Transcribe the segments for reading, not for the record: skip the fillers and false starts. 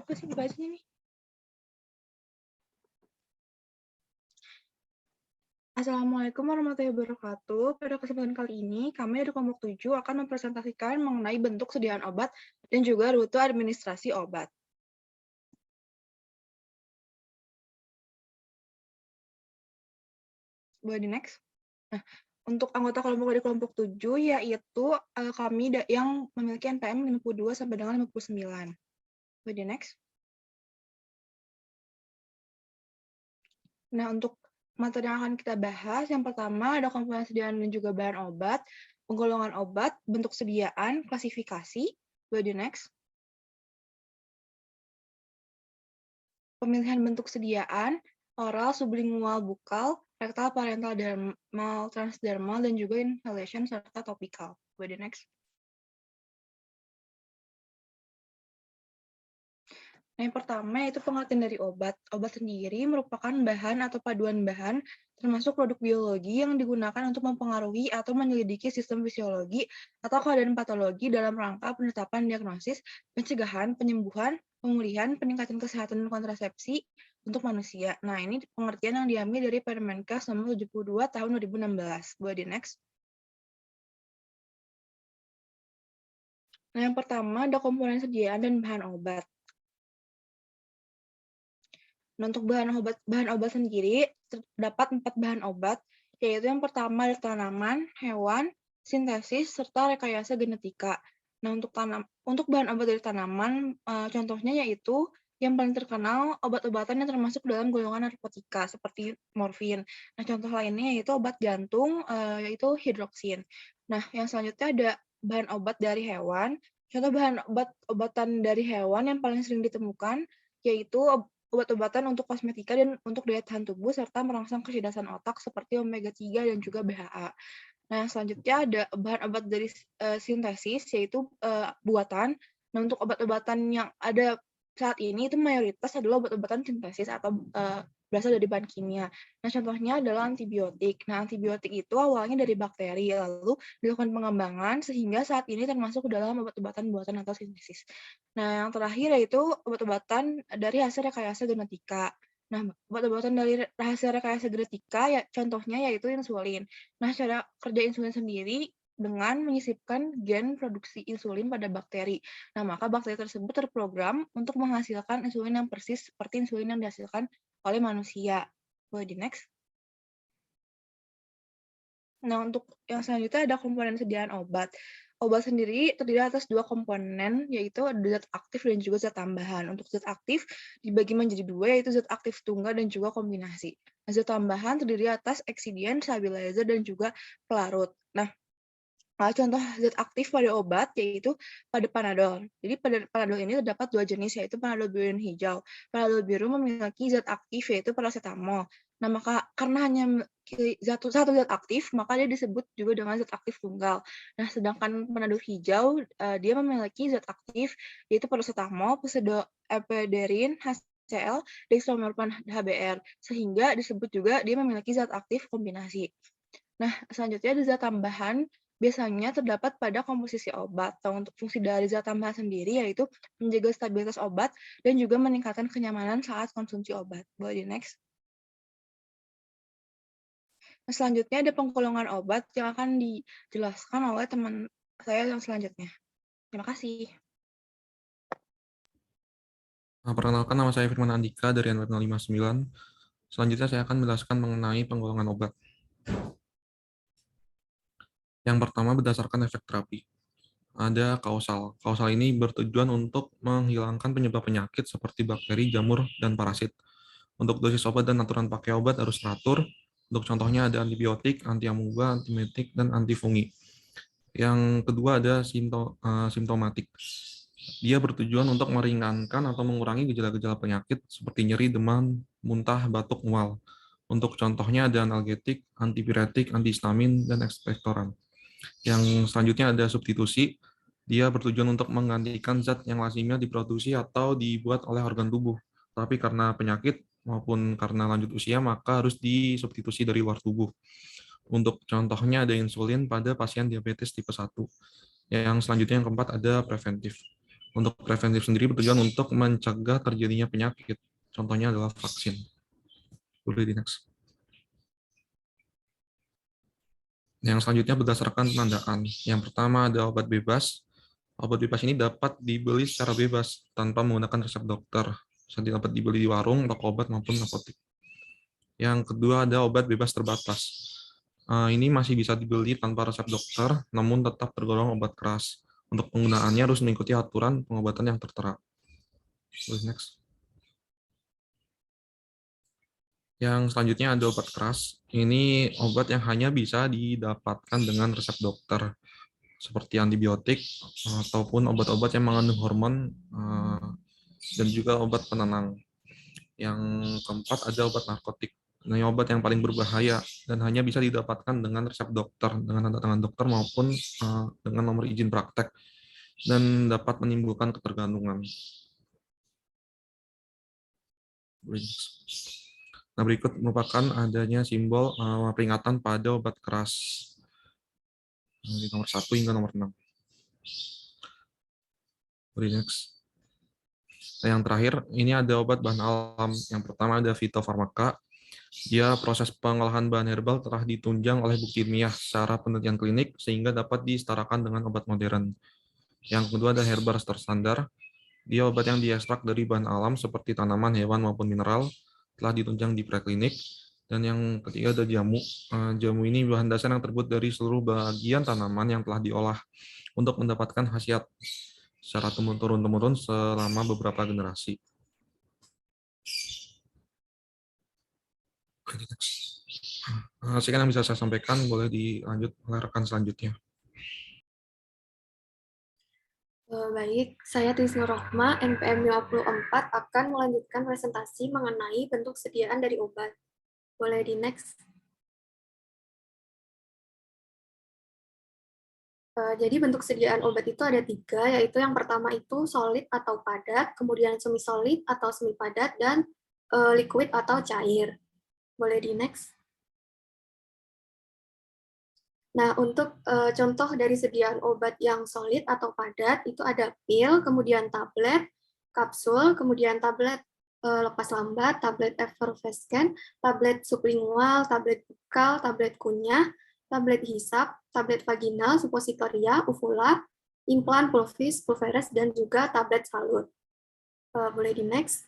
Apa sih dibacanya nih? Assalamualaikum warahmatullahi wabarakatuh. Pada kesempatan kali ini, kami dari kelompok 7 akan mempresentasikan mengenai bentuk sediaan obat dan juga rute administrasi obat. Boleh di next? Nah, untuk anggota kelompok dari kelompok 7 yaitu kami yang memiliki NPM 52 sampai dengan 59. Boleh di next? Nah, untuk materi yang akan kita bahas, yang pertama ada komponen sediaan dan juga bahan obat, penggolongan obat, bentuk sediaan, klasifikasi. Boleh di next? Pemilihan bentuk sediaan, oral, sublingual, bukal, rektal, parental, dermal, transdermal, dan juga inhalation serta topikal. Boleh di next? Nah, yang pertama yaitu pengertian dari obat. Obat sendiri merupakan bahan atau paduan bahan, termasuk produk biologi yang digunakan untuk mempengaruhi atau menyelidiki sistem fisiologi atau keadaan patologi dalam rangka penetapan diagnosis, pencegahan, penyembuhan, pemulihan, peningkatan kesehatan kontrasepsi untuk manusia. Nah, ini pengertian yang diambil dari Permenkes nomor 72 tahun 2016. Boleh di next? Nah, yang pertama ada komponen sediaan dan bahan obat. Nah, untuk bahan obat sendiri terdapat 4 bahan obat, yaitu yang pertama dari tanaman, hewan, sintesis, serta rekayasa genetika. Nah, untuk bahan obat dari tanaman, contohnya yaitu yang paling terkenal obat-obatan yang termasuk dalam golongan narkotika seperti morfin. Nah, contoh lainnya yaitu obat jantung, yaitu hidroksin. Nah, yang selanjutnya ada bahan obat dari hewan. Contoh bahan obatan dari hewan yang paling sering ditemukan yaitu obat-obatan untuk kosmetika dan untuk daya tahan tubuh serta merangsang kecerdasan otak seperti omega 3 dan juga BHA. Nah, selanjutnya ada bahan obat dari sintesis yaitu buatan. Nah, untuk obat-obatan yang ada saat ini itu mayoritas adalah obat-obatan sintesis atau berasal dari bahan kimia. Nah, contohnya adalah antibiotik. Nah, antibiotik itu awalnya dari bakteri, lalu dilakukan pengembangan sehingga saat ini termasuk dalam obat-obatan buatan atau sintesis. Nah, yang terakhir yaitu obat-obatan dari hasil rekayasa genetika. Nah, obat-obatan dari hasil rekayasa genetika ya contohnya yaitu insulin. Nah, cara kerja insulin sendiri dengan menyisipkan gen produksi insulin pada bakteri. Nah, maka bakteri tersebut terprogram untuk menghasilkan insulin yang persis seperti insulin yang dihasilkan oleh manusia. Boleh di next? Nah, untuk yang selanjutnya ada komponen sediaan obat. Obat sendiri terdiri atas 2 komponen, yaitu ada zat aktif dan juga zat tambahan. Untuk zat aktif dibagi menjadi 2, yaitu zat aktif tunggal dan juga kombinasi. Nah, zat tambahan terdiri atas eksiden, stabilizer, dan juga pelarut. Nah, contoh zat aktif pada obat yaitu pada Panadol. Jadi pada Panadol ini terdapat 2 jenis yaitu Panadol biru dan hijau. Panadol biru memiliki zat aktif yaitu paracetamol. Nah, maka karena hanya satu zat aktif, maka dia disebut juga dengan zat aktif tunggal. Nah, sedangkan Panadol hijau dia memiliki zat aktif yaitu paracetamol, pseudoephedrine, HCl, dextromethorphan HBr, sehingga disebut juga dia memiliki zat aktif kombinasi. Nah, selanjutnya ada zat tambahan biasanya terdapat pada komposisi obat. Nah, untuk fungsi dari zat tambahan sendiri yaitu menjaga stabilitas obat dan juga meningkatkan kenyamanan saat konsumsi obat. Boleh di next? Nah, selanjutnya ada penggolongan obat yang akan dijelaskan oleh teman saya yang selanjutnya. Terima kasih. Perkenalkan, nama saya Firman Andika dari NWeb 059. Selanjutnya saya akan menjelaskan mengenai penggolongan obat. Yang pertama berdasarkan efek terapi. Ada kausal. Kausal ini bertujuan untuk menghilangkan penyebab penyakit seperti bakteri, jamur, dan parasit. Untuk dosis obat dan aturan pakai obat harus teratur. Untuk contohnya ada antibiotik, antiamuba, antimimetik, dan antifungi. Yang kedua ada simptomatik. Dia bertujuan untuk meringankan atau mengurangi gejala-gejala penyakit seperti nyeri, demam, muntah, batuk, mual. Untuk contohnya ada analgetik, antipiretik, antihistamin, dan ekspektoran. Yang selanjutnya ada substitusi. Dia bertujuan untuk menggantikan zat yang lazimnya diproduksi atau dibuat oleh organ tubuh. Tapi karena penyakit maupun karena lanjut usia, maka harus disubstitusi dari luar tubuh. Untuk contohnya ada insulin pada pasien diabetes tipe 1. Yang selanjutnya yang keempat ada preventif. Untuk preventif sendiri bertujuan untuk mencegah terjadinya penyakit. Contohnya adalah vaksin. Boleh di next. Yang selanjutnya berdasarkan penandaan. Yang pertama ada obat bebas. Obat bebas ini dapat dibeli secara bebas tanpa menggunakan resep dokter. Bisa dapat dibeli di warung, toko obat maupun apotek. Yang kedua ada obat bebas terbatas. Ini masih bisa dibeli tanpa resep dokter, namun tetap tergolong obat keras. Untuk penggunaannya harus mengikuti aturan pengobatan yang tertera. Next. Yang selanjutnya ada obat keras. Ini obat yang hanya bisa didapatkan dengan resep dokter, seperti antibiotik ataupun obat-obat yang mengandung hormon dan juga obat penenang. Yang keempat ada obat narkotik. Nah, ini obat yang paling berbahaya dan hanya bisa didapatkan dengan resep dokter, dengan tanda tangan dokter maupun dengan nomor izin praktek, dan dapat menimbulkan ketergantungan. Nah, berikut merupakan adanya simbol peringatan pada obat keras di nomor 1 hingga nomor 6. Next. Nah, yang terakhir, ini ada obat bahan alam. Yang pertama ada fitofarmaka. Dia proses pengolahan bahan herbal telah ditunjang oleh bukti ilmiah secara penelitian klinik sehingga dapat disetarakan dengan obat modern. Yang kedua ada herbal terstandar. Dia obat yang diekstrak dari bahan alam seperti tanaman, hewan, maupun mineral, telah ditunjang di preklinik. Dan yang ketiga ada jamu. Jamu ini bahan dasar yang terbuat dari seluruh bagian tanaman yang telah diolah untuk mendapatkan khasiat secara turun-temurun selama beberapa generasi. Sekian yang bisa saya sampaikan, boleh dilanjut oleh rekan selanjutnya. Baik, saya Trisno Rohma, NPM 54, akan melanjutkan presentasi mengenai bentuk sediaan dari obat. Boleh di next. Jadi bentuk sediaan obat itu ada 3, yaitu yang pertama itu solid atau padat, kemudian semi-solid atau semi-padat, dan liquid atau cair. Boleh di next. Nah, untuk contoh dari sediaan obat yang solid atau padat, itu ada pil, kemudian tablet, kapsul, kemudian tablet lepas lambat, tablet effervescent, tablet sublingual, tablet bukal, tablet kunyah, tablet hisap, tablet vaginal, suppositoria, uvula, implan, pulvis, pulveres, dan juga tablet salut. Boleh di next.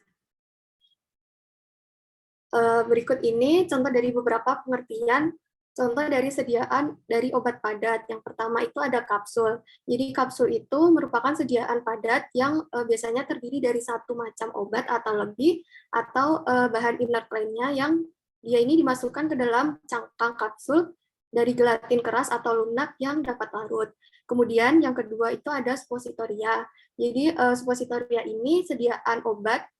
Berikut ini contoh dari beberapa pengertian contoh dari sediaan dari obat padat. Yang pertama itu ada kapsul. Jadi kapsul itu merupakan sediaan padat yang biasanya terdiri dari satu macam obat atau lebih, atau bahan inert lainnya yang dia ini dimasukkan ke dalam cangkang kapsul dari gelatin keras atau lunak yang dapat larut. Kemudian yang kedua itu ada suppositoria. Jadi suppositoria ini sediaan obat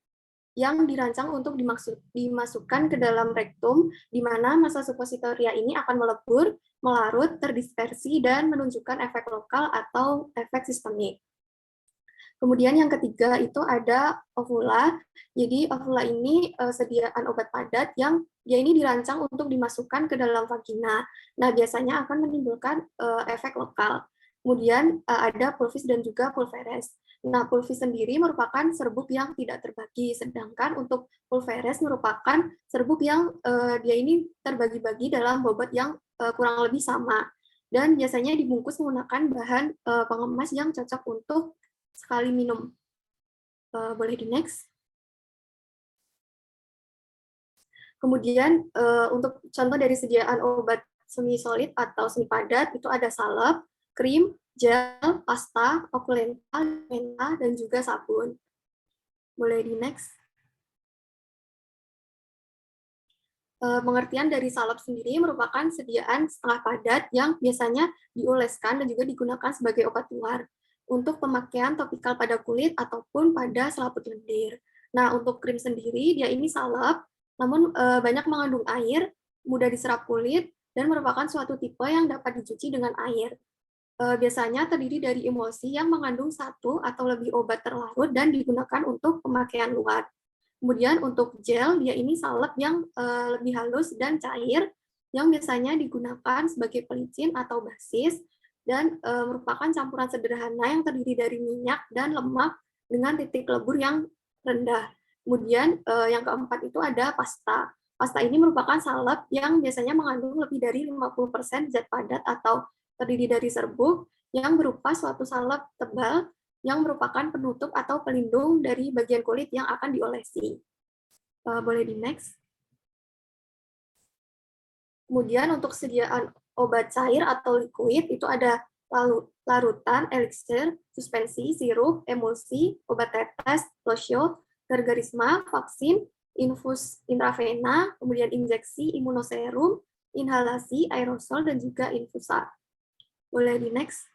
yang dirancang untuk dimasukkan ke dalam rektum, di mana massa suppositoria ini akan melebur, melarut, terdispersi, dan menunjukkan efek lokal atau efek sistemik. Kemudian yang ketiga itu ada ovula. Jadi ovula ini sediaan obat padat yang dia ini dirancang untuk dimasukkan ke dalam vagina. Nah, biasanya akan menimbulkan efek lokal. Kemudian ada pulvis dan juga pulveres. Nah, pulvis sendiri merupakan serbuk yang tidak terbagi, sedangkan untuk pulveres merupakan serbuk yang dia ini terbagi-bagi dalam bobot yang kurang lebih sama. Dan biasanya dibungkus menggunakan bahan pengemas yang cocok untuk sekali minum. Boleh di next. Kemudian untuk contoh dari sediaan obat semi solid atau semi padat itu ada salep, krim, gel, pasta, okulenta, menta, dan juga sabun. Boleh di next. Pengertian dari salep sendiri merupakan sediaan setengah padat yang biasanya dioleskan dan juga digunakan sebagai obat luar untuk pemakaian topikal pada kulit ataupun pada selaput lendir. Nah, untuk krim sendiri, dia ini salep, namun banyak mengandung air, mudah diserap kulit, dan merupakan suatu tipe yang dapat dicuci dengan air. Biasanya terdiri dari emulsi yang mengandung satu atau lebih obat terlarut dan digunakan untuk pemakaian luar. Kemudian untuk gel, dia ini salep yang lebih halus dan cair, yang biasanya digunakan sebagai pelicin atau basis, dan merupakan campuran sederhana yang terdiri dari minyak dan lemak dengan titik lebur yang rendah. Kemudian yang keempat itu ada pasta. Pasta ini merupakan salep yang biasanya mengandung lebih dari 50% zat padat atau terdiri dari serbuk yang berupa suatu salep tebal yang merupakan penutup atau pelindung dari bagian kulit yang akan diolesi. Boleh di next. Kemudian untuk sediaan obat cair atau liquid itu ada larutan, elixir, suspensi, sirup, emulsi, obat tetes, lotion, gargarisma, vaksin, infus intravena, kemudian injeksi, imunoserum, inhalasi, aerosol, dan juga infusa. Boleh di next.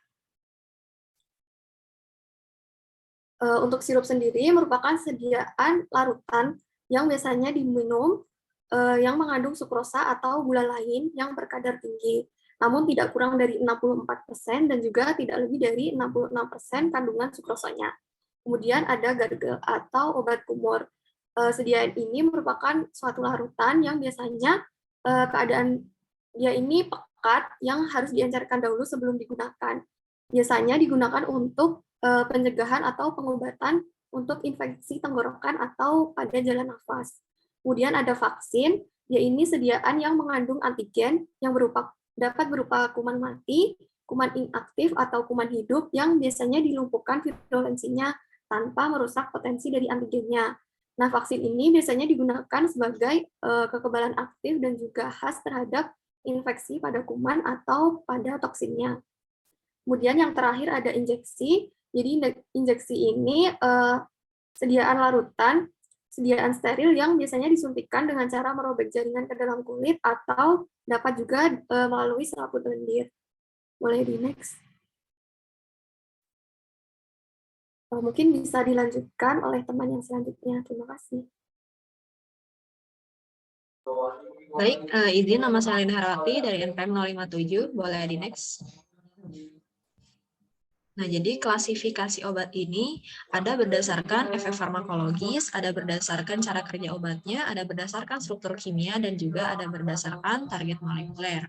Untuk sirup sendiri merupakan sediaan larutan yang biasanya diminum yang mengandung sukrosa atau gula lain yang berkadar tinggi, namun tidak kurang dari 64% dan juga tidak lebih dari 66% kandungan sukrosanya. Kemudian ada gargel atau obat kumur. Sediaan ini merupakan suatu larutan yang biasanya keadaan dia ini pekat yang harus diencerkan dahulu sebelum digunakan. Biasanya digunakan untuk pencegahan atau pengobatan untuk infeksi tenggorokan atau pada jalan nafas. Kemudian ada vaksin, yaitu sediaan yang mengandung antigen yang dapat berupa kuman mati, kuman inaktif atau kuman hidup yang biasanya dilumpuhkan virulensinya tanpa merusak potensi dari antigennya. Nah, vaksin ini biasanya digunakan sebagai kekebalan aktif dan juga khas terhadap infeksi pada kuman atau pada toksinnya. Kemudian yang terakhir ada injeksi. Jadi injeksi ini sediaan larutan, sediaan steril yang biasanya disuntikkan dengan cara merobek jaringan ke dalam kulit atau dapat juga melalui selaput lendir. Boleh di next. Mungkin bisa dilanjutkan oleh teman yang selanjutnya. Terima kasih. Baik, izin nama saya Lina Harawati dari NPM 057. Boleh di next. Nah, jadi klasifikasi obat ini ada berdasarkan efek farmakologis, ada berdasarkan cara kerja obatnya, ada berdasarkan struktur kimia, dan juga ada berdasarkan target molekuler.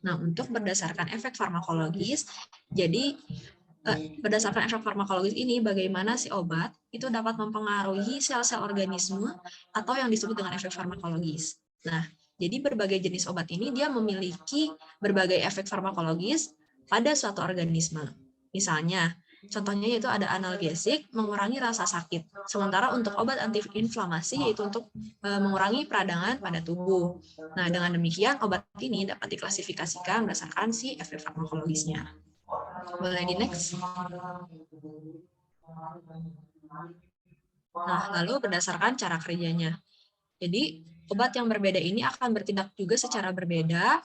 Nah, untuk berdasarkan efek farmakologis, jadi berdasarkan efek farmakologis ini, bagaimana si obat itu dapat mempengaruhi sel-sel organisme atau yang disebut dengan efek farmakologis. Nah, jadi berbagai jenis obat ini dia memiliki berbagai efek farmakologis pada suatu organisme. Misalnya, contohnya yaitu ada analgesik, mengurangi rasa sakit. Sementara untuk obat antiinflamasi yaitu untuk mengurangi peradangan pada tubuh. Nah, dengan demikian obat ini dapat diklasifikasikan berdasarkan si efek farmakologisnya. Boleh di next. Nah, lalu berdasarkan cara kerjanya. Jadi, obat yang berbeda ini akan bertindak juga secara berbeda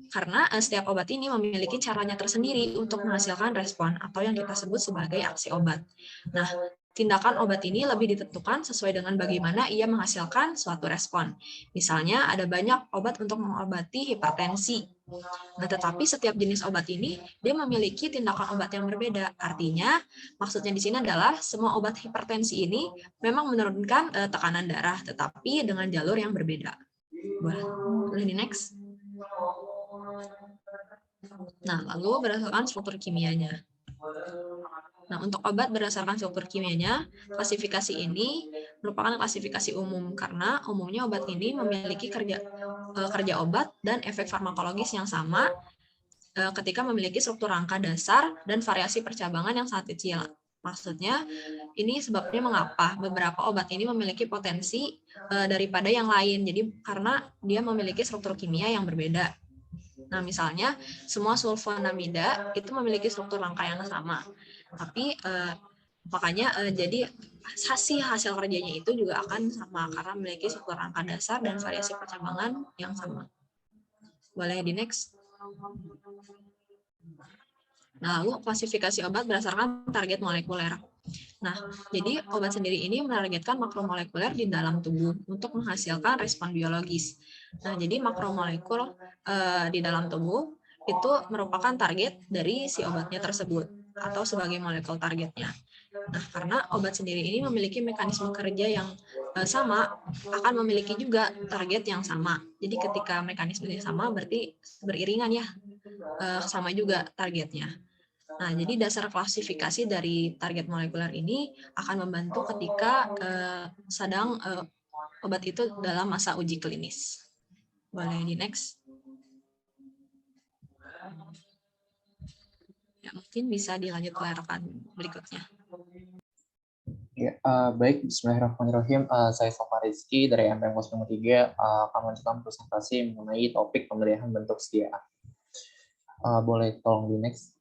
karena setiap obat ini memiliki caranya tersendiri untuk menghasilkan respon atau yang kita sebut sebagai aksi obat. Nah, tindakan obat ini lebih ditentukan sesuai dengan bagaimana ia menghasilkan suatu respon. Misalnya, ada banyak obat untuk mengobati hipertensi. Nah, tetapi setiap jenis obat ini, dia memiliki tindakan obat yang berbeda. Artinya, maksudnya di sini adalah semua obat hipertensi ini memang menurunkan tekanan darah, tetapi dengan jalur yang berbeda. Boleh di next? Nah, lalu berdasarkan struktur kimianya. Nah, untuk obat berdasarkan struktur kimianya, klasifikasi ini merupakan klasifikasi umum karena umumnya obat ini memiliki kerja obat dan efek farmakologis yang sama ketika memiliki struktur rangka dasar dan variasi percabangan yang sangat kecil. Maksudnya, ini sebabnya mengapa beberapa obat ini memiliki potensi daripada yang lain. Jadi, karena dia memiliki struktur kimia yang berbeda. Nah, misalnya, semua sulfonamida itu memiliki struktur rangka yang sama. Tapi makanya jadi hasil kerjanya itu juga akan sama karena memiliki struktur rangka dasar dan variasi percabangan yang sama. Boleh di next. Nah, lalu klasifikasi obat berdasarkan target molekuler. Nah, jadi obat sendiri ini menargetkan makromolekuler di dalam tubuh untuk menghasilkan respon biologis. Nah, jadi makromolekul di dalam tubuh itu merupakan target dari si obatnya tersebut atau sebagai molekul targetnya. Nah, karena obat sendiri ini memiliki mekanisme kerja yang sama, akan memiliki juga target yang sama. Jadi ketika mekanismenya sama, berarti beriringan ya. sama juga targetnya. Nah, jadi dasar klasifikasi dari target molekuler ini akan membantu ketika sedang obat itu dalam masa uji klinis. Boleh di next. Ya, mungkin bisa dilanjut ke rekan berikutnya. Ya, baik, Bismillahirrahmanirrahim. Saya Sofa Rizky dari MPM 03 akan melanjutkan presentasi mengenai topik pemilihan bentuk sediaan. Boleh tolong di next.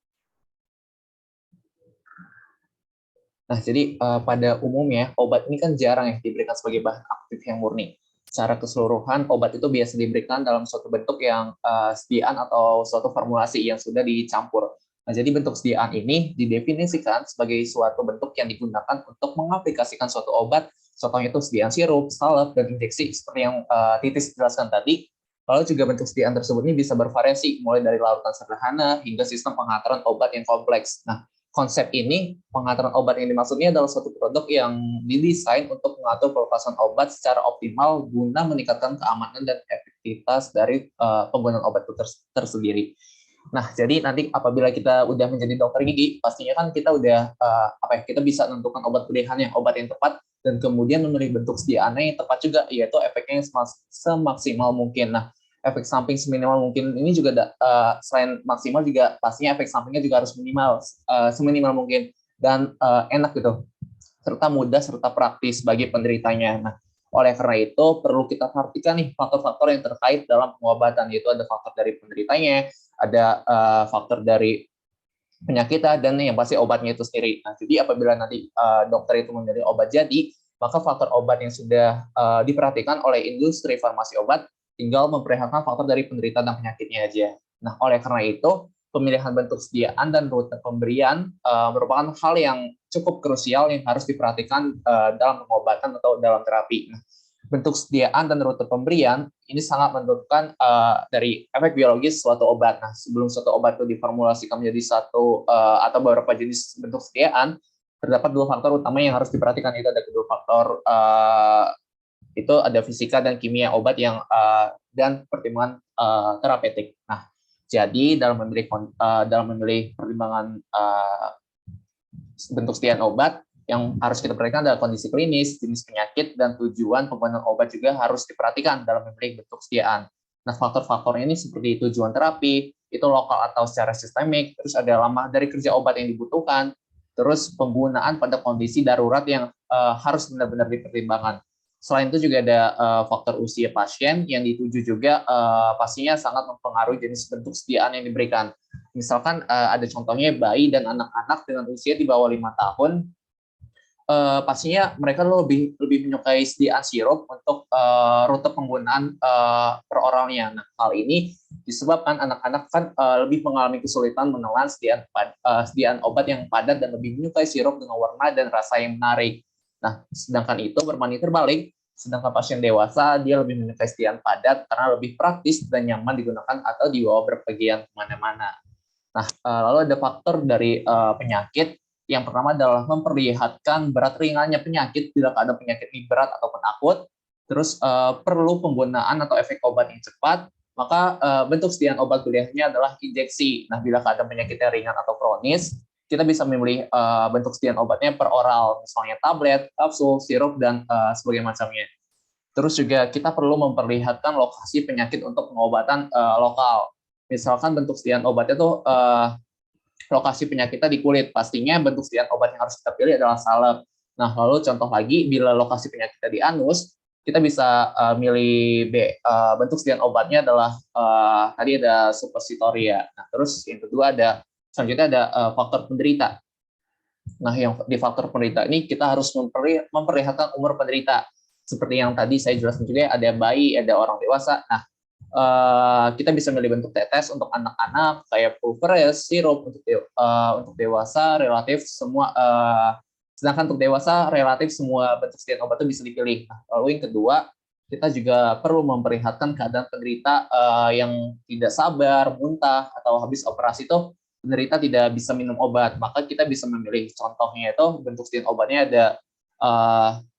Nah, jadi pada umumnya obat ini kan jarang ya diberikan sebagai bahan aktif yang murni. Secara keseluruhan, obat itu biasa diberikan dalam suatu bentuk yang sediaan atau suatu formulasi yang sudah dicampur. Nah, jadi bentuk sediaan ini didefinisikan sebagai suatu bentuk yang digunakan untuk mengaplikasikan suatu obat, contohnya itu sediaan sirup, salep, dan injeksi, seperti yang Titis jelaskan tadi. Lalu juga bentuk sediaan tersebut ini bisa bervariasi, mulai dari larutan sederhana hingga sistem pengaturan obat yang kompleks. Nah, konsep ini, pengaturan obat yang dimaksudnya adalah suatu produk yang didesain untuk mengatur pelepasan obat secara optimal guna meningkatkan keamanan dan efektivitas dari penggunaan obat itu tersendiri. Nah, jadi nanti apabila kita udah menjadi dokter gigi, pastinya kan kita udah kita bisa menentukan obat pilihannya, obat yang tepat, dan kemudian memilih bentuk sediaannya yang tepat juga, yaitu efeknya yang semaksimal mungkin. Nah, efek samping seminimal mungkin ini juga selain maksimal juga pastinya efek sampingnya juga harus minimal, seminimal mungkin, dan enak gitu, serta mudah serta praktis bagi penderitanya. Nah, oleh karena itu perlu kita perhatikan nih faktor-faktor yang terkait dalam pengobatan, yaitu ada faktor dari penderitanya, ada faktor dari penyakit, dan yang pasti obatnya itu sendiri. Nah, jadi apabila nanti dokter itu memilih obat jadi, maka faktor obat yang sudah diperhatikan oleh industri farmasi obat tinggal memperhatikan faktor dari penderita dan penyakitnya aja. Nah, oleh karena itu pemilihan bentuk sediaan dan rute pemberian merupakan hal yang cukup krusial yang harus diperhatikan dalam pengobatan atau dalam terapi. Nah, bentuk sediaan dan rute pemberian ini sangat menentukan dari efek biologis suatu obat. Nah, sebelum suatu obat itu diformulasikan menjadi satu atau beberapa jenis bentuk sediaan, terdapat dua faktor utama yang harus diperhatikan. Itu ada kedua faktor, itu ada fisika dan kimia obat yang dan pertimbangan terapeutik. Nah, jadi dalam memilih pertimbangan bentuk sediaan obat, yang harus kita perhatikan adalah kondisi klinis, jenis penyakit, dan tujuan penggunaan obat juga harus diperhatikan dalam memilih bentuk sediaan. Nah, faktor-faktornya ini seperti tujuan terapi, itu lokal atau secara sistemik, terus ada lama dari kerja obat yang dibutuhkan, terus penggunaan pada kondisi darurat yang harus benar-benar dipertimbangkan. Selain itu juga ada faktor usia pasien yang dituju juga pastinya sangat mempengaruhi jenis bentuk sediaan yang diberikan. Misalkan ada contohnya bayi dan anak-anak dengan usia di bawah 5 tahun, pastinya mereka lebih menyukai sediaan sirup untuk rute penggunaan peroralnya. Nah, hal ini disebabkan anak-anak kan lebih mengalami kesulitan menelan sediaan obat yang padat dan lebih menyukai sirup dengan warna dan rasa yang menarik. Nah, sedangkan itu berbanding terbalik, sedangkan pasien dewasa dia lebih menyukai sediaan padat karena lebih praktis dan nyaman digunakan atau dibawa berpergian kemana-mana. Nah, lalu ada faktor dari penyakit. Yang pertama adalah memperlihatkan berat ringannya penyakit bila ada penyakit ini berat ataupun akut. Terus perlu penggunaan atau efek obat yang cepat, maka bentuk sediaan obat pilihannya adalah injeksi. Nah, bila ada penyakitnya ringan atau kronis, kita bisa memilih bentuk sediaan obatnya per oral, misalnya tablet, kapsul, sirup, dan sebagainya macamnya. Terus juga kita perlu memperlihatkan lokasi penyakit untuk pengobatan lokal. Misalkan bentuk sediaan obatnya tuh lokasi penyakitnya di kulit, pastinya bentuk sediaan obat yang harus kita pilih adalah salep. Nah, lalu contoh lagi, bila lokasi penyakitnya di anus, kita bisa milih bentuk sediaan obatnya adalah tadi ada suppositoria. Nah, terus yang kedua selanjutnya ada faktor penderita. Nah, yang di faktor penderita ini kita harus memperlihatkan umur penderita. Seperti yang tadi saya jelaskan juga, ada bayi, ada orang dewasa. Nah, kita bisa milih bentuk tetes untuk anak-anak kayak pulveris, sirup. Untuk dewasa relatif semua, sedangkan untuk dewasa relatif semua bentuk sediaan obat itu bisa dipilih. Nah, lalu yang kedua, kita juga perlu memperlihatkan keadaan penderita yang tidak sabar, muntah, atau habis operasi itu penderita tidak bisa minum obat. Maka kita bisa memilih, contohnya itu bentuk sediaan obatnya ada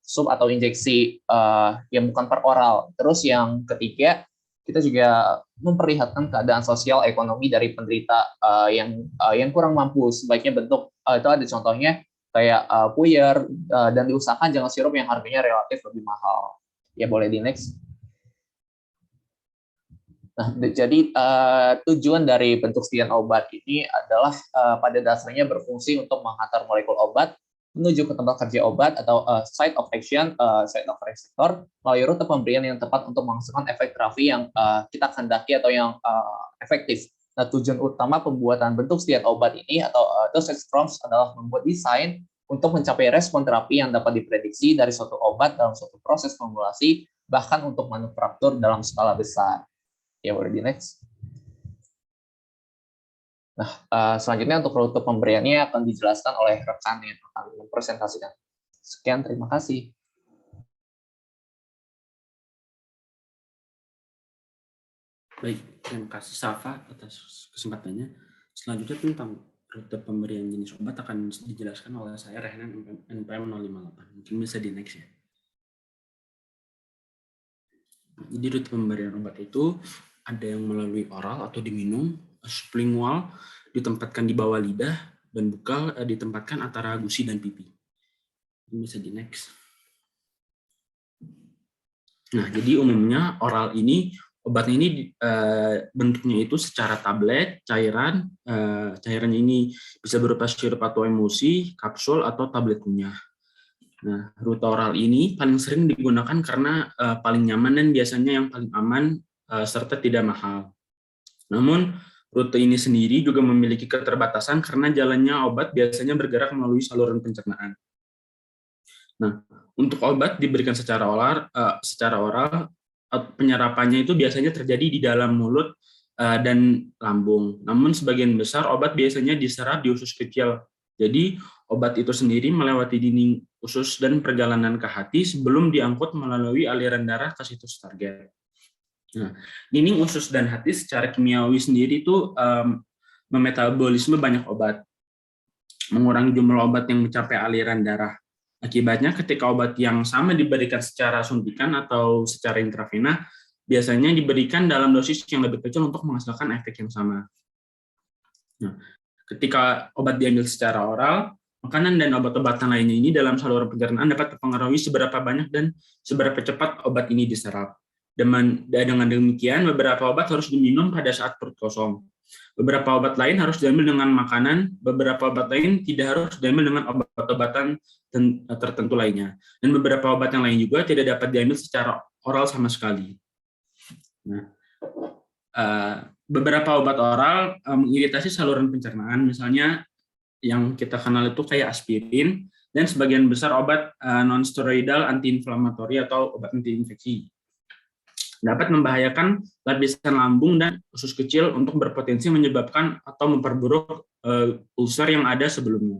sub atau injeksi yang bukan per oral. Terus yang ketiga, kita juga memperlihatkan keadaan sosial ekonomi dari penderita yang kurang mampu. Sebaiknya bentuk itu ada contohnya kayak puyer, dan diusahakan jangan sirup yang harganya relatif lebih mahal. Ya, boleh di next. Nah, jadi tujuan dari bentuk sekian obat ini adalah pada dasarnya berfungsi untuk menghantar molekul obat menuju ke tempat kerja obat atau site of action, site of receptor, melalui rute pemberian yang tepat untuk menghasilkan efek terapi yang kita kehendaki atau yang efektif. Nah, tujuan utama pembuatan bentuk sekian obat ini atau dosage forms adalah membuat desain untuk mencapai respon terapi yang dapat diprediksi dari suatu obat dalam suatu proses formulasi, bahkan untuk manufaktur dalam skala besar. Ya, boleh di next. Nah, selanjutnya untuk rute pemberiannya akan dijelaskan oleh rekan yang akan mempresentasikan. Sekian, terima kasih. Baik, terima kasih Safa atas kesempatannya. Selanjutnya tentang rute pemberian jenis obat akan dijelaskan oleh saya, Rehnan, NPM 058. Mungkin bisa di next ya. Jadi rute pemberian obat itu ada yang melalui oral atau diminum, sublingual ditempatkan di bawah lidah, dan bukal ditempatkan antara gusi dan pipi. Ini bisa di next. Nah, jadi umumnya oral ini, obat ini bentuknya itu secara tablet, cairan. Cairannya ini bisa berupa sirup atau emulsi, kapsul, atau tablet kunyah. Nah, rute oral ini paling sering digunakan karena paling nyaman dan biasanya yang paling aman serta tidak mahal. Namun, rute ini sendiri juga memiliki keterbatasan karena jalannya obat biasanya bergerak melalui saluran pencernaan. Nah, untuk obat diberikan secara oral, penyerapannya itu biasanya terjadi di dalam mulut dan lambung. Namun sebagian besar obat biasanya diserap di usus kecil. Jadi, obat itu sendiri melewati dinding usus dan perjalanan ke hati sebelum diangkut melalui aliran darah ke situs target. Nah, dinding usus dan hati secara kimiawi sendiri itu memetabolisme banyak obat, mengurangi jumlah obat yang mencapai aliran darah. Akibatnya ketika obat yang sama diberikan secara suntikan atau secara intravena, biasanya diberikan dalam dosis yang lebih kecil untuk menghasilkan efek yang sama. Nah, ketika obat diambil secara oral, makanan dan obat-obatan lainnya ini dalam saluran pencernaan dapat mempengaruhi seberapa banyak dan seberapa cepat obat ini diserap. Dengan demikian, beberapa obat harus diminum pada saat perut kosong. Beberapa obat lain harus diambil dengan makanan, beberapa obat lain tidak harus diambil dengan obat-obatan tertentu lainnya. Dan beberapa obat yang lain juga tidak dapat diambil secara oral sama sekali. Nah, beberapa obat oral mengiritasi saluran pencernaan, misalnya yang kita kenal itu kayak aspirin, dan sebagian besar obat non-steroidal anti-inflamatori atau obat anti-infeksi. Dapat membahayakan lapisan lambung dan usus kecil untuk berpotensi menyebabkan atau memperburuk ulcer yang ada sebelumnya.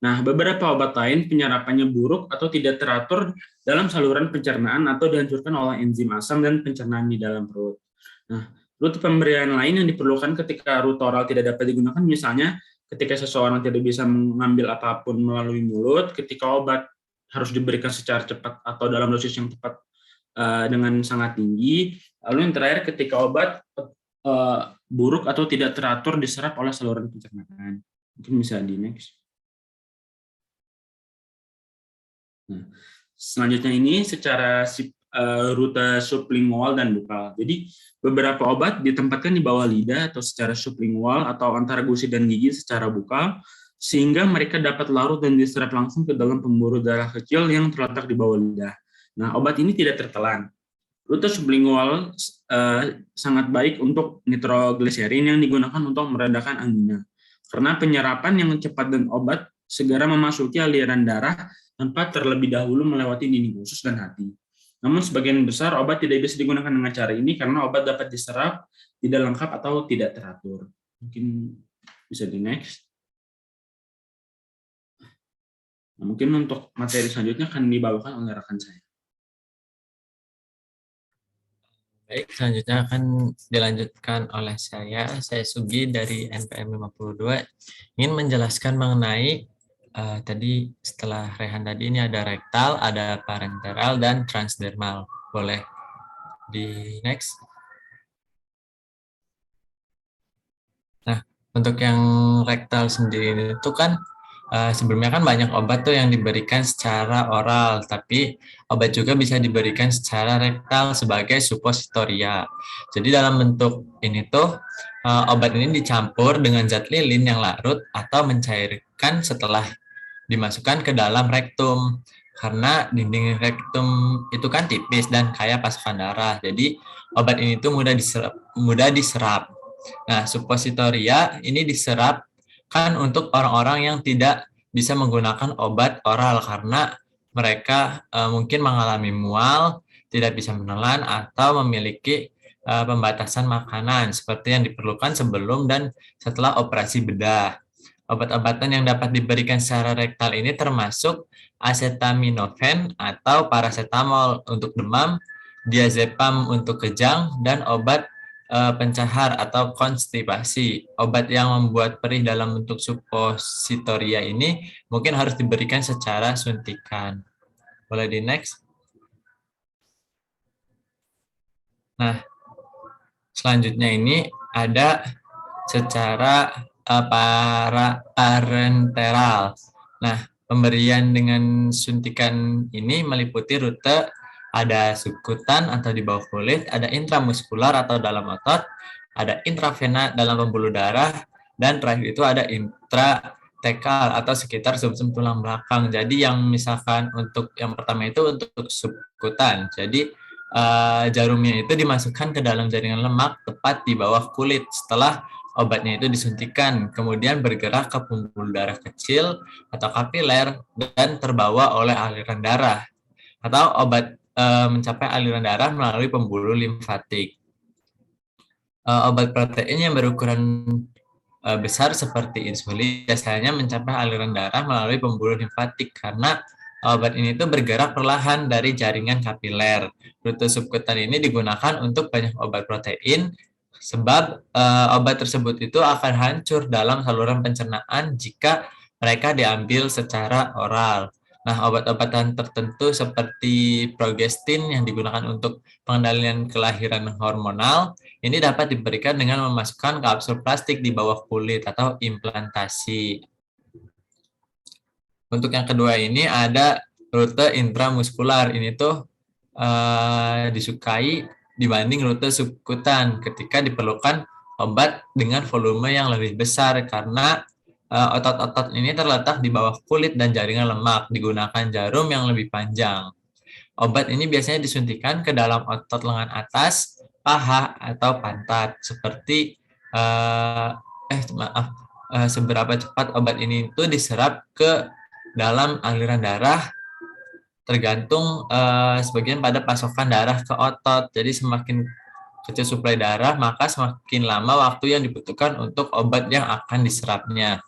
Nah, beberapa obat lain penyerapannya buruk atau tidak teratur dalam saluran pencernaan atau dihancurkan oleh enzim asam dan pencernaan di dalam perut. Nah, rute pemberian lain yang diperlukan ketika rute oral tidak dapat digunakan, misalnya ketika seseorang tidak bisa mengambil apapun melalui mulut, ketika obat harus diberikan secara cepat atau dalam dosis yang tepat dengan sangat tinggi. Lalu yang terakhir ketika obat buruk atau tidak teratur diserap oleh saluran pencernaan. Mungkin bisa di next. Nah, selanjutnya ini secara rute sublingual dan bukal. Jadi beberapa obat ditempatkan di bawah lidah atau secara sublingual atau antara gusi dan gigi secara bukal, sehingga mereka dapat larut dan diserap langsung ke dalam pembuluh darah kecil yang terletak di bawah lidah. Nah, obat ini tidak tertelan. Rute sublingual sangat baik untuk nitrogliserin yang digunakan untuk meredakan angina. Karena penyerapan yang cepat dan obat segera memasuki aliran darah tanpa terlebih dahulu melewati dinding usus dan hati. Namun sebagian besar obat tidak bisa digunakan dengan cara ini karena obat dapat diserap tidak lengkap atau tidak teratur. Mungkin bisa di next. Nah, mungkin untuk materi selanjutnya akan dibawakan oleh rekan saya. Baik, selanjutnya akan dilanjutkan oleh saya Sugi dari NPM 52, ingin menjelaskan mengenai tadi setelah Rehan tadi ini ada rektal, ada parenteral, dan transdermal. Boleh di next. Untuk yang rektal sendiri itu kan sebelumnya kan banyak obat tuh yang diberikan secara oral, tapi obat juga bisa diberikan secara rektal sebagai suppositoria. Jadi dalam bentuk ini tuh obat ini dicampur dengan zat lilin yang larut atau mencairkan setelah dimasukkan ke dalam rektum. Karena dinding rektum itu kan tipis dan kaya pasokan darah. Jadi obat ini tuh mudah diserap. Nah, suppositoria ini diserap kan untuk orang-orang yang tidak bisa menggunakan obat oral karena mereka mungkin mengalami mual, tidak bisa menelan, atau memiliki pembatasan makanan seperti yang diperlukan sebelum dan setelah operasi bedah. Obat-obatan yang dapat diberikan secara rektal ini termasuk acetaminophen atau paracetamol untuk demam, diazepam untuk kejang, dan obat pencahar atau konstipasi. Obat yang membuat perih dalam bentuk suppositoria ini mungkin harus diberikan secara suntikan. Boleh di next? Nah, selanjutnya ini ada secara parenteral. Nah, pemberian dengan suntikan ini meliputi rute ada subkutan atau di bawah kulit, ada intramuskular atau dalam otot, ada intravena dalam pembuluh darah, dan terakhir itu ada intratekal atau sekitar sumsum tulang belakang. Jadi yang misalkan untuk yang pertama itu untuk subkutan. Jadi jarumnya itu dimasukkan ke dalam jaringan lemak tepat di bawah kulit setelah obatnya itu disuntikan, kemudian bergerak ke pembuluh darah kecil atau kapiler dan terbawa oleh aliran darah. Atau obat mencapai aliran darah melalui pembuluh limfatik. Obat protein yang berukuran besar seperti insulin biasanya mencapai aliran darah melalui pembuluh limfatik karena obat ini tuh bergerak perlahan dari jaringan kapiler. Rute subkutan ini digunakan untuk banyak obat protein sebab obat tersebut itu akan hancur dalam saluran pencernaan jika mereka diambil secara oral. Nah, obat-obatan tertentu seperti progestin yang digunakan untuk pengendalian kelahiran hormonal ini dapat diberikan dengan memasukkan kapsul plastik di bawah kulit atau implantasi. Untuk yang kedua ini ada rute intramuskular. Ini tuh disukai dibanding rute subkutan ketika diperlukan obat dengan volume yang lebih besar karena otot-otot ini terletak di bawah kulit dan jaringan lemak, digunakan jarum yang lebih panjang. Obat ini biasanya disuntikan ke dalam otot lengan atas, paha, atau pantat, seperti seberapa cepat obat ini itu diserap ke dalam aliran darah tergantung sebagian pada pasokan darah ke otot. Jadi semakin kecil suplai darah, maka semakin lama waktu yang dibutuhkan untuk obat yang akan diserapnya.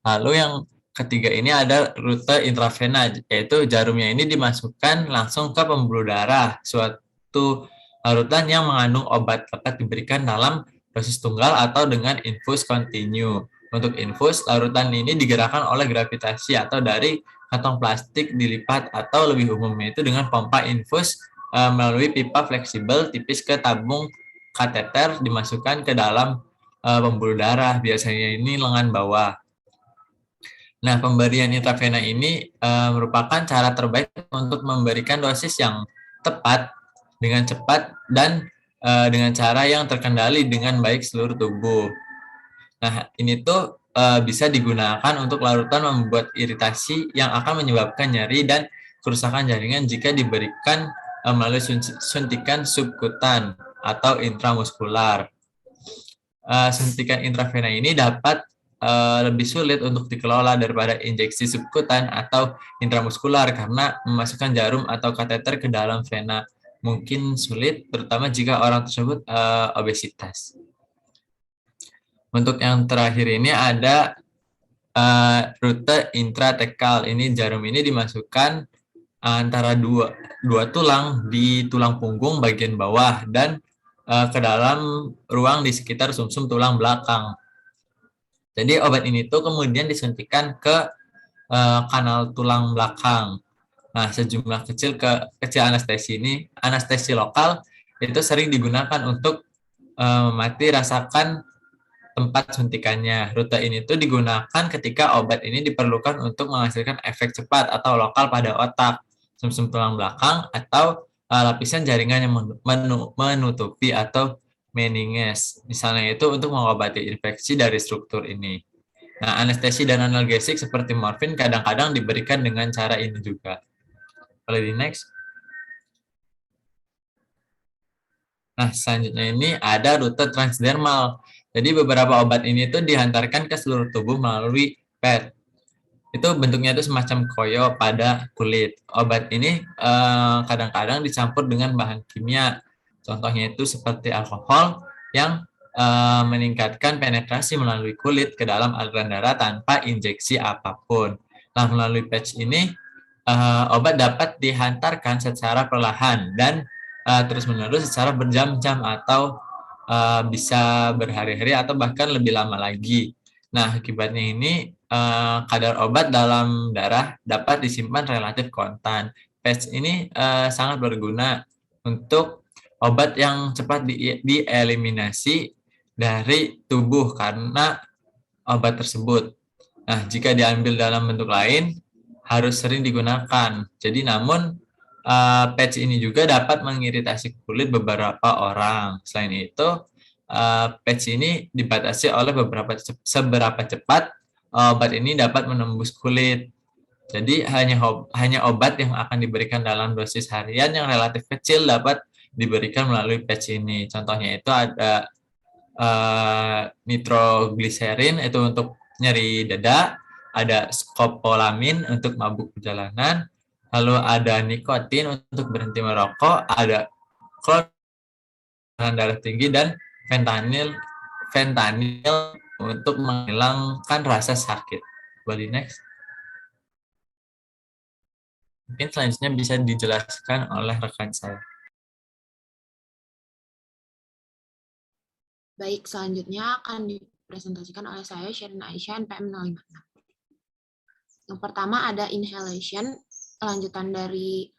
Lalu yang ketiga ini ada rute intravena, yaitu jarumnya ini dimasukkan langsung ke pembuluh darah, suatu larutan yang mengandung obat dapat diberikan dalam dosis tunggal atau dengan infus kontinu. Untuk infus, larutan ini digerakkan oleh gravitasi atau dari kantong plastik dilipat atau lebih umumnya itu dengan pompa infus melalui pipa fleksibel tipis ke tabung kateter dimasukkan ke dalam pembuluh darah, biasanya ini lengan bawah. Nah, pemberian intravena ini merupakan cara terbaik untuk memberikan dosis yang tepat, dengan cepat, dan dengan cara yang terkendali dengan baik seluruh tubuh. Nah, ini tuh bisa digunakan untuk larutan membuat iritasi yang akan menyebabkan nyeri dan kerusakan jaringan jika diberikan melalui suntikan subkutan atau intramuskular. Suntikan intravena ini dapat lebih sulit untuk dikelola daripada injeksi subkutan atau intramuskular karena memasukkan jarum atau kateter ke dalam vena mungkin sulit, terutama jika orang tersebut obesitas. Untuk yang terakhir ini ada rute intratekal. Ini jarum ini dimasukkan antara dua tulang di tulang punggung bagian bawah dan ke dalam ruang di sekitar sumsum tulang belakang. Jadi obat ini tuh kemudian disuntikan ke kanal tulang belakang. Nah, sejumlah kecil anestesi ini, anestesi lokal itu sering digunakan untuk mati rasakan tempat suntikannya. Rute ini tuh digunakan ketika obat ini diperlukan untuk menghasilkan efek cepat atau lokal pada otak, sumsum tulang belakang, atau lapisan jaringan yang menutupi atau meninges. Misalnya itu untuk mengobati infeksi dari struktur ini. Nah, anestesi dan analgesik seperti morfin kadang-kadang diberikan dengan cara ini juga. Boleh di next. Nah, selanjutnya ini ada rute transdermal. Jadi beberapa obat ini tuh dihantarkan ke seluruh tubuh melalui PET. Itu bentuknya itu semacam koyo pada kulit. Obat ini kadang-kadang dicampur dengan bahan kimia. Contohnya itu seperti alkohol yang meningkatkan penetrasi melalui kulit ke dalam aliran darah tanpa injeksi apapun. Nah, melalui patch ini obat dapat dihantarkan secara perlahan dan terus-menerus secara berjam-jam atau bisa berhari-hari atau bahkan lebih lama lagi. Nah, akibatnya ini kadar obat dalam darah dapat disimpan relatif konstan. Patch ini sangat berguna untuk obat yang cepat dieliminasi dari tubuh karena obat tersebut. Nah, jika diambil dalam bentuk lain, harus sering digunakan. Jadi, namun patch ini juga dapat mengiritasi kulit beberapa orang. Selain itu, patch ini dibatasi oleh seberapa cepat obat ini dapat menembus kulit. Jadi hanya obat yang akan diberikan dalam dosis harian yang relatif kecil dapat diberikan melalui patch ini. Contohnya itu ada nitrogliserin itu untuk nyeri dada, ada skopolamin untuk mabuk perjalanan, lalu ada nikotin untuk berhenti merokok, ada darah tinggi, dan fentanyl untuk menghilangkan rasa sakit. Boleh next. Mungkin selanjutnya bisa dijelaskan oleh rekan saya. Baik, selanjutnya akan dipresentasikan oleh saya, Sherin Aisyah, NPM 056. Yang pertama ada inhalation, lanjutan dari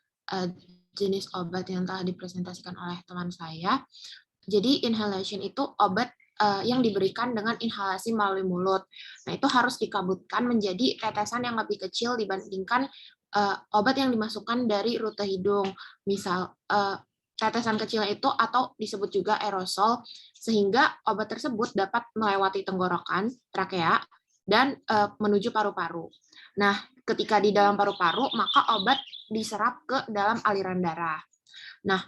jenis obat yang telah dipresentasikan oleh teman saya. Jadi inhalation itu obat yang diberikan dengan inhalasi melalui mulut. Nah, itu harus dikabutkan menjadi tetesan yang lebih kecil dibandingkan obat yang dimasukkan dari rute hidung. Misal, tetesan kecilnya itu atau disebut juga aerosol, sehingga obat tersebut dapat melewati tenggorokan, trakea, dan menuju paru-paru. Nah, ketika di dalam paru-paru, maka obat diserap ke dalam aliran darah. Nah,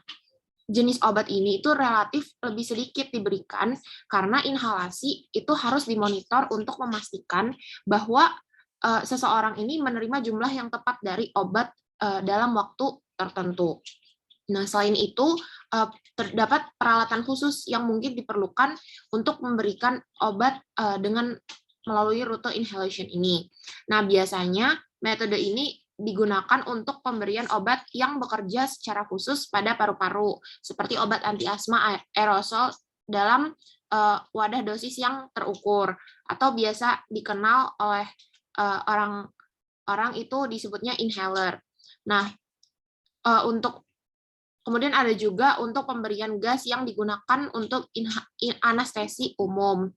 jenis obat ini itu relatif lebih sedikit diberikan karena inhalasi itu harus dimonitor untuk memastikan bahwa seseorang ini menerima jumlah yang tepat dari obat dalam waktu tertentu. Nah, selain itu, terdapat peralatan khusus yang mungkin diperlukan untuk memberikan obat dengan melalui rute inhalation ini. Nah, biasanya metode ini digunakan untuk pemberian obat yang bekerja secara khusus pada paru-paru, seperti obat anti asma aerosol dalam wadah dosis yang terukur, atau biasa dikenal oleh orang itu disebutnya inhaler. Nah, kemudian ada juga untuk pemberian gas yang digunakan untuk anestesi umum.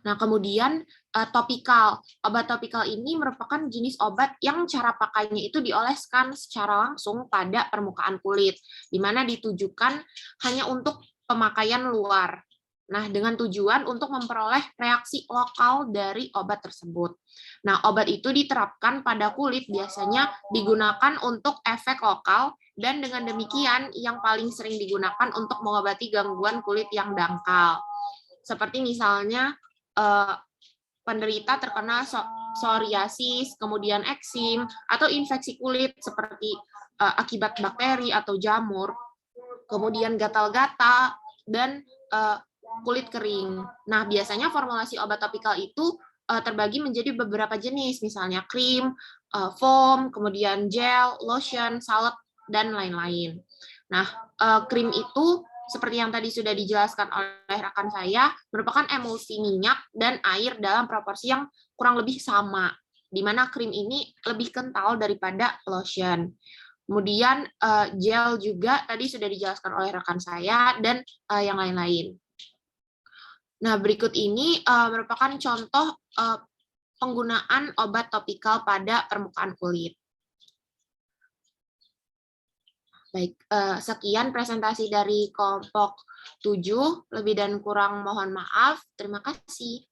Nah, kemudian topikal. Obat topikal ini merupakan jenis obat yang cara pakainya itu dioleskan secara langsung pada permukaan kulit, di mana ditujukan hanya untuk pemakaian luar. Nah, dengan tujuan untuk memperoleh reaksi lokal dari obat tersebut. Nah, obat itu diterapkan pada kulit biasanya digunakan untuk efek lokal, dan dengan demikian yang paling sering digunakan untuk mengobati gangguan kulit yang dangkal. Seperti misalnya penderita terkena psoriasis, kemudian eksim, atau infeksi kulit seperti akibat bakteri atau jamur, kemudian gatal-gatal, dan kulit kering. Nah, biasanya formulasi obat topikal itu terbagi menjadi beberapa jenis, misalnya krim, foam, kemudian gel, lotion, salep, dan lain-lain. Nah, krim itu seperti yang tadi sudah dijelaskan oleh rekan saya, merupakan emulsi minyak dan air dalam proporsi yang kurang lebih sama, di mana krim ini lebih kental daripada lotion. Kemudian gel juga tadi sudah dijelaskan oleh rekan saya, dan yang lain-lain. Nah, berikut ini merupakan contoh penggunaan obat topikal pada permukaan kulit. Baik, sekian presentasi dari kelompok 7. Lebih dan kurang mohon maaf. Terima kasih.